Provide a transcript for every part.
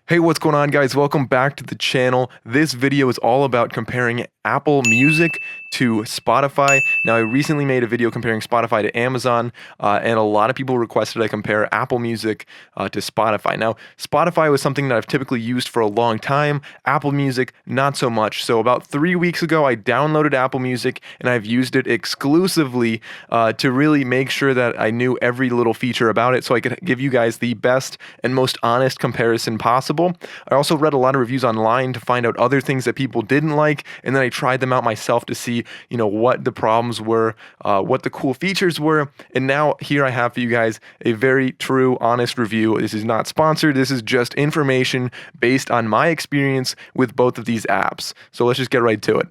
Hey, what's going on, guys? Welcome back to the channel. This video is all about comparing Apple Music to Spotify. Now, I recently made a video comparing Spotify to Amazon, and a lot of people requested I compare Apple Music to Spotify. Now, Spotify was something that I've typically used for a long time. Apple Music, not so much. So about 3 weeks ago, I downloaded Apple Music, and I've used it exclusively to really make sure that I knew every little feature about it so I could give you guys the best and most honest comparison possible. I also read a lot of reviews online to find out other things that people didn't like, and then I tried them out myself to see, what the problems were, what the cool features were, and now here I have for you guys a very true, honest review. This is not sponsored. This is just information based on my experience with both of these apps. So let's just get right to it.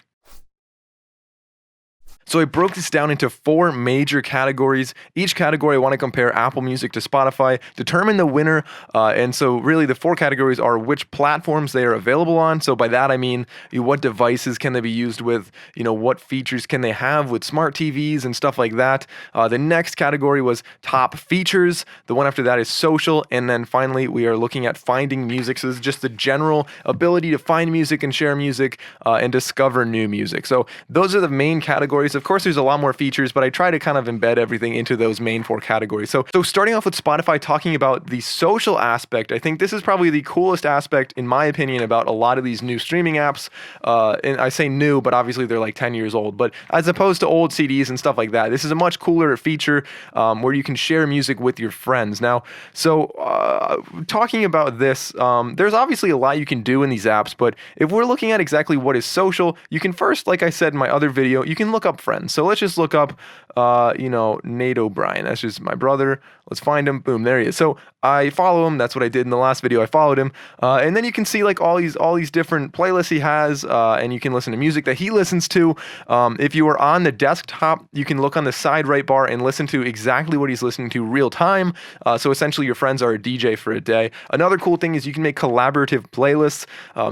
So I broke this down into 4 major categories. Each category I want to compare Apple Music to Spotify, determine the winner, and so really the 4 categories are which platforms they are available on. So by that I mean what devices can they be used with, what features can they have with smart TVs and stuff like that. The next category was top features. The one after that is social, and then finally we are looking at finding music. So this is just the general ability to find music and share music and discover new music. So those are the main categories. Of course, there's a lot more features, but I try to kind of embed everything into those main 4 categories. So starting off with Spotify, talking about the social aspect, I think this is probably the coolest aspect, in my opinion, about a lot of these new streaming apps. And I say new, but obviously they're like 10 years old. But as opposed to old CDs and stuff like that, this is a much cooler feature where you can share music with your friends. Now, talking about this, there's obviously a lot you can do in these apps, but if we're looking at exactly what is social, you can first, like I said in my other video, you can look up friends. So let's just look up, Nate O'Brien. That's just my brother. Let's find him. Boom, there he is. So I follow him. That's what I did in the last video. I followed him, and then you can see like all these different playlists he has, and you can listen to music that he listens to. If you are on the desktop, you can look on the side right bar and listen to exactly what he's listening to real time. So essentially, your friends are a DJ for a day. Another cool thing is you can make collaborative playlists.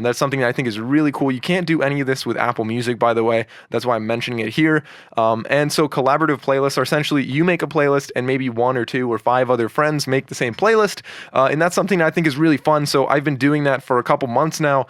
That's something that I think is really cool. You can't do any of this with Apple Music, by the way. That's why I'm mentioning it here. And so collaborative playlists are essentially you make a playlist and maybe 1 or 2 or 5 other friends make the same playlist. And that's something that I think is really fun. So I've been doing that for a couple months now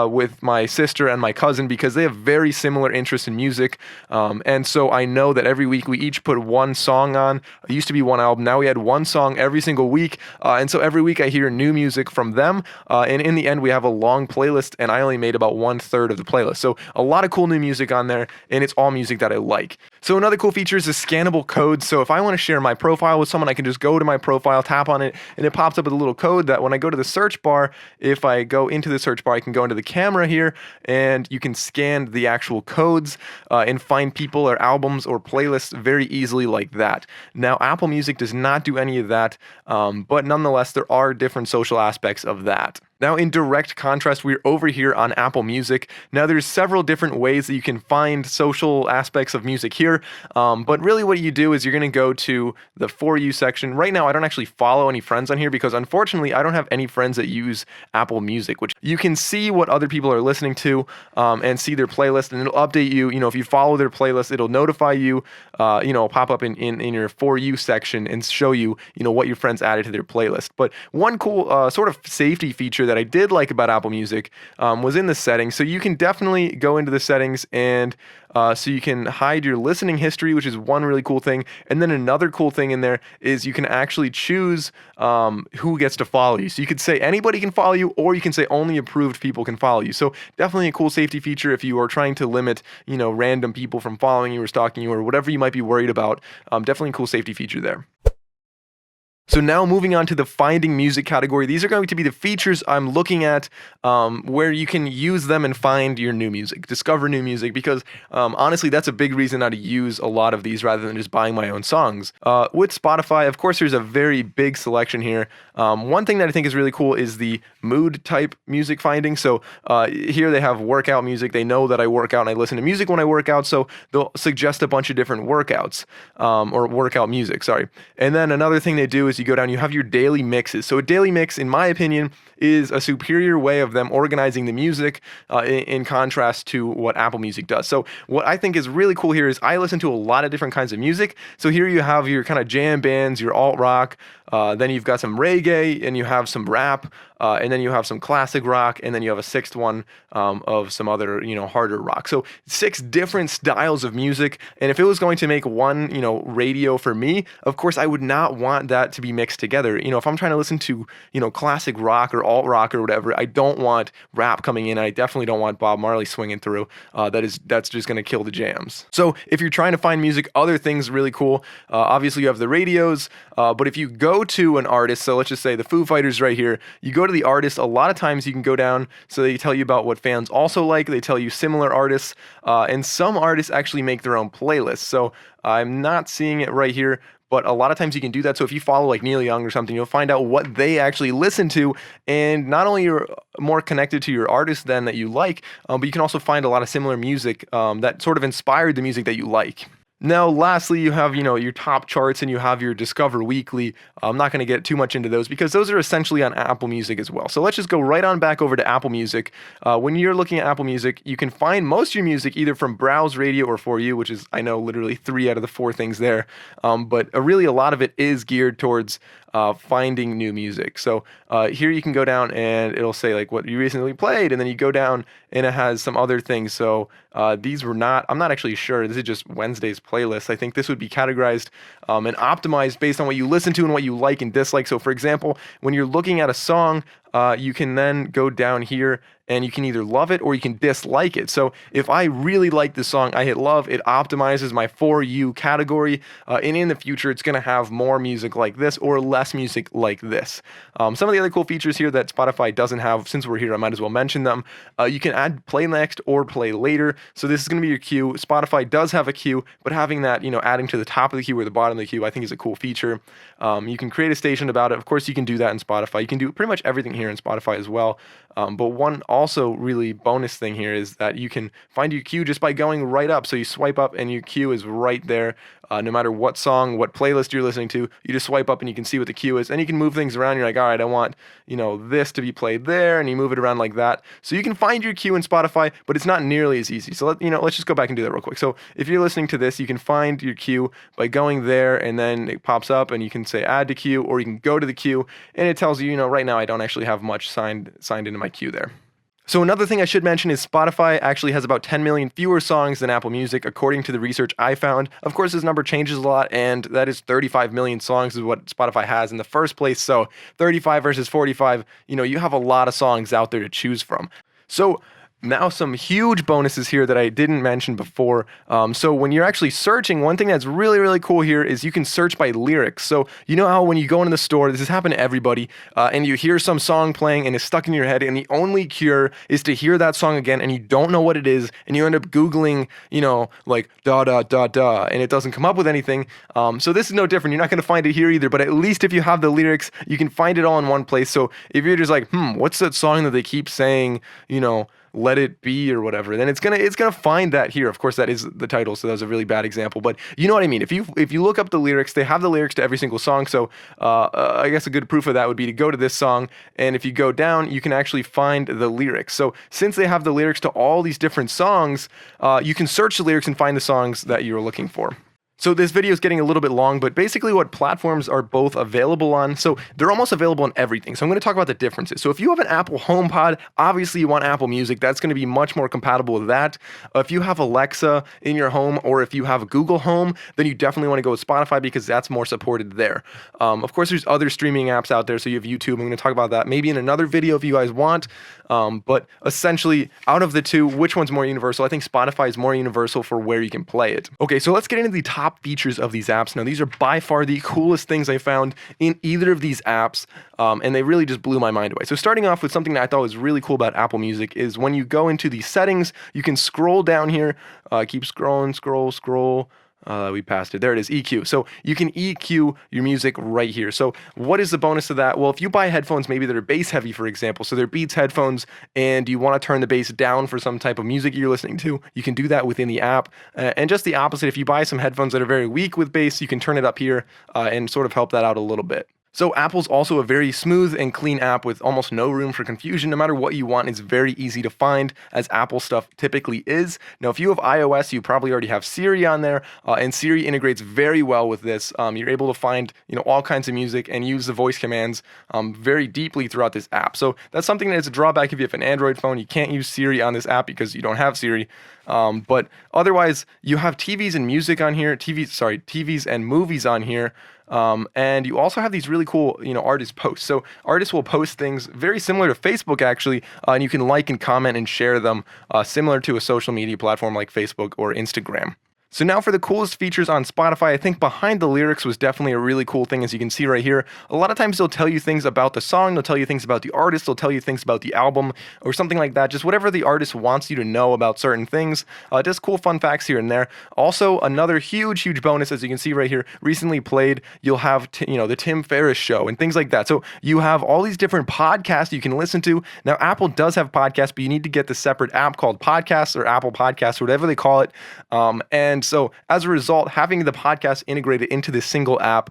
with my sister and my cousin because they have very similar interests in music. And so I know that every week we each put 1 song on. It used to be 1 album. Now we had 1 song every single week. And so every week I hear new music from them. And in the end, we have a long playlist, and I only made about 1/3 of the playlist. So a lot of cool new music on there, and it's all music that I like. So another cool feature is the scannable codes. So if I want to share my profile with someone, I can just go to my profile, tap on it, and it pops up with a little code that when I go to the search bar, if I go into the search bar, I can go into the camera here, and you can scan the actual codes and find people or albums or playlists very easily like that. Now, Apple Music does not do any of that, but nonetheless, there are different social aspects of that. Now, in direct contrast, we're over here on Apple Music. Now, there's several different ways that you can find social aspects of music here, but really what you do is you're going to go to the For You section. Right now, I don't actually follow any friends on here because, unfortunately, I don't have any friends that use Apple Music, which you can see what other people are listening to and see their playlist, and it'll update you. If you follow their playlist, it'll notify you, pop up in your For You section and show you, what your friends added to their playlist. But one cool sort of safety feature that I did like about Apple Music was in the settings. So you can definitely go into the settings and so you can hide your listening history, which is one really cool thing. And then another cool thing in there is you can actually choose who gets to follow you. So you could say anybody can follow you, or you can say only approved people can follow you. So definitely a cool safety feature if you are trying to limit, random people from following you or stalking you or whatever you might be worried about. Definitely a cool safety feature there. So now moving on to the finding music category. These are going to be the features I'm looking at where you can use them and find your new music, discover new music, because honestly, that's a big reason now to use a lot of these rather than just buying my own songs. With Spotify, of course, there's a very big selection here. One thing that I think is really cool is the mood type music finding. So here they have workout music. They know that I work out and I listen to music when I work out, so they'll suggest a bunch of different workouts or workout music, sorry. And then another thing they do is you go down, you have your daily mixes. So a daily mix, in my opinion, is a superior way of them organizing the music in contrast to what Apple Music does. So what I think is really cool here is I listen to a lot of different kinds of music. So here you have your kind of jam bands, your alt rock, then you've got some reggae, and you have some rap, and then you have some classic rock, and then you have a sixth one of some other, harder rock. So 6 different styles of music. And if it was going to make one, radio for me, of course, I would not want that to be mixed together. If I'm trying to listen to, classic rock or alt rock or whatever, I don't want rap coming in. I definitely don't want Bob Marley swinging through. That's just going to kill the jams. So if you're trying to find music, other things really cool. Obviously, you have the radios, but if you go to an artist, so let's just say the Foo Fighters right here, you go to the artist, a lot of times you can go down, so they tell you about what fans also like, they tell you similar artists, and some artists actually make their own playlists. So I'm not seeing it right here, but a lot of times you can do that. So if you follow like Neil Young or something, you'll find out what they actually listen to, and not only you're more connected to your artist then that you like, but you can also find a lot of similar music that sort of inspired the music that you like. Now, lastly, you have, your top charts, and you have your Discover Weekly. I'm not going to get too much into those because those are essentially on Apple Music as well. So let's just go right on back over to Apple Music. When you're looking at Apple Music, you can find most of your music either from Browse Radio or For You, which is, I know, literally 3 out of the 4 things there. But really a lot of it is geared towards finding new music. So here you can go down and it'll say like what you recently played, and then you go down and it has some other things. So these were not, I'm not actually sure, this is just Wednesday's playlist. I think this would be categorized and optimized based on what you listen to and what you like and dislike. So for example, when you're looking at a song, you can then go down here and you can either love it or you can dislike it. So if I really like the song, I hit love, it optimizes my For You category, and in the future it's going to have more music like this or less music like this. Some of the other cool features here that Spotify doesn't have, since we're here, I might as well mention them. You can add play next or play later. So this is going to be your queue. Spotify does have a queue, but having that, adding to the top of the queue or the bottom of the queue, I think is a cool feature. You can create a station about it. Of course, you can do that in Spotify. You can do pretty much everything here in Spotify as well. But one also really bonus thing here is that you can find your queue just by going right up. So you swipe up and your queue is right there. No matter what song, what playlist you're listening to, you just swipe up and you can see what the queue is, and you can move things around. You're like, all right, I want, this to be played there, and you move it around like that. So you can find your queue in Spotify, but it's not nearly as easy. So let's just go back and do that real quick. So if you're listening to this, you can find your queue by going there, and then it pops up, and you can say add to queue, or you can go to the queue, and it tells you, right now I don't actually have much signed into my queue there. So another thing I should mention is Spotify actually has about 10 million fewer songs than Apple Music, according to the research I found. Of course, this number changes a lot, and that is 35 million songs is what Spotify has in the first place. So 35 versus 45, you have a lot of songs out there to choose from. So now some huge bonuses here that I didn't mention before. So when you're actually searching, one thing that's really, really cool here is you can search by lyrics. So you know how when you go into the store, this has happened to everybody, and you hear some song playing and it's stuck in your head, and the only cure is to hear that song again, and you don't know what it is, and you end up Googling, like da da da da, and it doesn't come up with anything. So this is no different. You're not going to find it here either, but at least if you have the lyrics, you can find it all in one place. So if you're just like, what's that song that they keep saying, let it be or whatever, then it's gonna find that here. Of course, that is the title, so that was a really bad example, but you know what I mean. If you look up the lyrics, they have the lyrics to every single song. So I guess a good proof of that would be to go to this song, and if you go down, you can actually find the lyrics. So since they have the lyrics to all these different songs, you can search the lyrics and find the songs that you're looking for. So this video is getting a little bit long, but basically what platforms are both available on, so they're almost available on everything. So I'm going to talk about the differences. So if you have an Apple HomePod, obviously you want Apple Music. That's going to be much more compatible with that. If you have Alexa in your home, or if you have Google Home, then you definitely want to go with Spotify because that's more supported there. Of course, there's other streaming apps out there. So you have YouTube. I'm going to talk about that maybe in another video if you guys want. But essentially, out of the two, which one's more universal? I think Spotify is more universal for where you can play it. Okay, so let's get into the top features of these apps. Now, these are by far the coolest things I found in either of these apps, and they really just blew my mind away. So starting off with something that I thought was really cool about Apple Music is when you go into the settings, you can scroll down here, keep scrolling, scroll. We passed it. There it is, EQ. So you can EQ your music right here. So what is the bonus of that? Well, if you buy headphones, maybe that are bass heavy, for example, so they're Beats headphones, and you want to turn the bass down for some type of music you're listening to, you can do that within the app. And just the opposite, if you buy some headphones that are very weak with bass, you can turn it up here and sort of help that out a little bit. So Apple's also a very smooth and clean app with almost no room for confusion. No matter what you want, it's very easy to find, as Apple stuff typically is. Now, if you have iOS, you probably already have Siri on there, and Siri integrates very well with this. You're able to find all kinds of music and use the voice commands very deeply throughout this app. So that's something that is a drawback if you have an Android phone. You can't use Siri on this app because you don't have Siri. But otherwise, you have TVs and music on here, TVs and movies on here. And you also have these really cool, artist posts. So artists will post things very similar to Facebook, actually, and you can like and comment and share them, similar to a social media platform like Facebook or Instagram. So now for the coolest features on Spotify, I think behind the lyrics was definitely a really cool thing, as you can see right here. A lot of times they'll tell you things about the song, they'll tell you things about the artist, they'll tell you things about the album, or something like that. Just whatever the artist wants you to know about certain things. Just cool fun facts here and there. Also, another huge bonus, as you can see right here, recently played, you'll have, the Tim Ferriss Show and things like that. So you have all these different podcasts you can listen to. Now, Apple does have podcasts, but you need to get the separate app called Podcasts or Apple Podcasts, whatever they call it. And so as a result, having the podcast integrated into this single app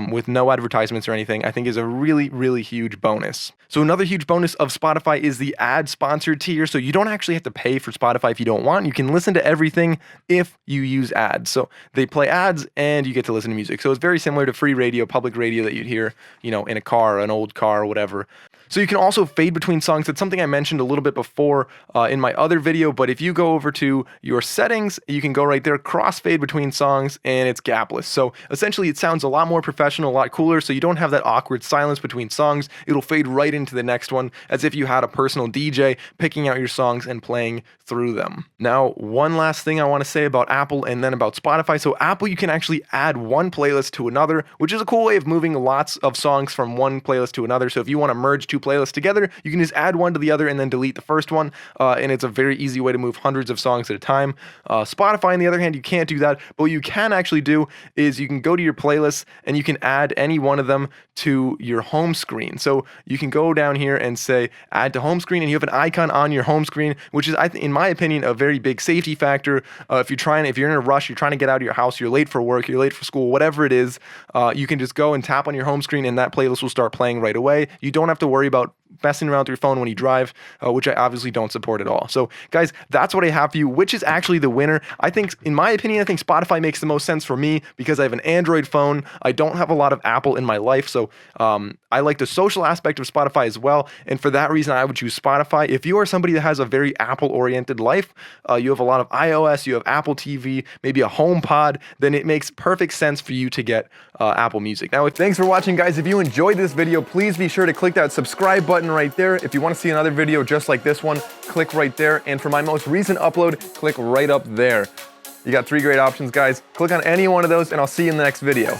with no advertisements or anything, I think is a really huge bonus. So another huge bonus of Spotify is the ad-sponsored tier. So you don't actually have to pay for Spotify if you don't want. You can listen to everything if you use ads. So they play ads and you get to listen to music. So it's very similar to free radio, public radio that you'd hear, in a car, an old car, or whatever. So you can also fade between songs. That's something I mentioned a little bit before in my other video, but if you go over to your settings, you can go right there, crossfade between songs, and it's gapless. So essentially it sounds a lot more professional, a lot cooler, so you don't have that awkward silence between songs. It'll fade right into the next one, as if you had a personal DJ picking out your songs and playing through them. Now, one last thing I want to say about Apple and then about Spotify. So Apple, you can actually add one playlist to another, which is a cool way of moving lots of songs from one playlist to another. So if you want to merge two playlists together, you can just add one to the other and then delete the first one, and it's a very easy way to move hundreds of songs at a time. Spotify, on the other hand, you can't do that, but what you can actually do is you can go to your playlists and you can add any one of them to your home screen. So you can go down here and say add to home screen, and you have an icon on your home screen, which is, in my opinion, a very big safety factor. If you're in a rush, you're trying to get out of your house, you're late for work, you're late for school, whatever it is, you can just go and tap on your home screen and that playlist will start playing right away. You don't have to worry about messing around with your phone when you drive, which I obviously don't support at all. So guys, that's what I have for you. Which is actually the winner? I think, in my opinion, I think Spotify makes the most sense for me because I have an Android phone. I don't have a lot of Apple in my life, so I like the social aspect of Spotify as well, and for that reason I would choose Spotify. If you are somebody that has a very Apple-oriented life, you have a lot of iOS, you have Apple TV, maybe a HomePod, then it makes perfect sense for you to get Apple Music. Now, thanks for watching, guys. If you enjoyed this video, please be sure to click that subscribe button right there. If you want to see another video just like this one, click right there. And for my most recent upload, click right up there. You got 3 great options, guys. Click on any one of those, and I'll see you in the next video.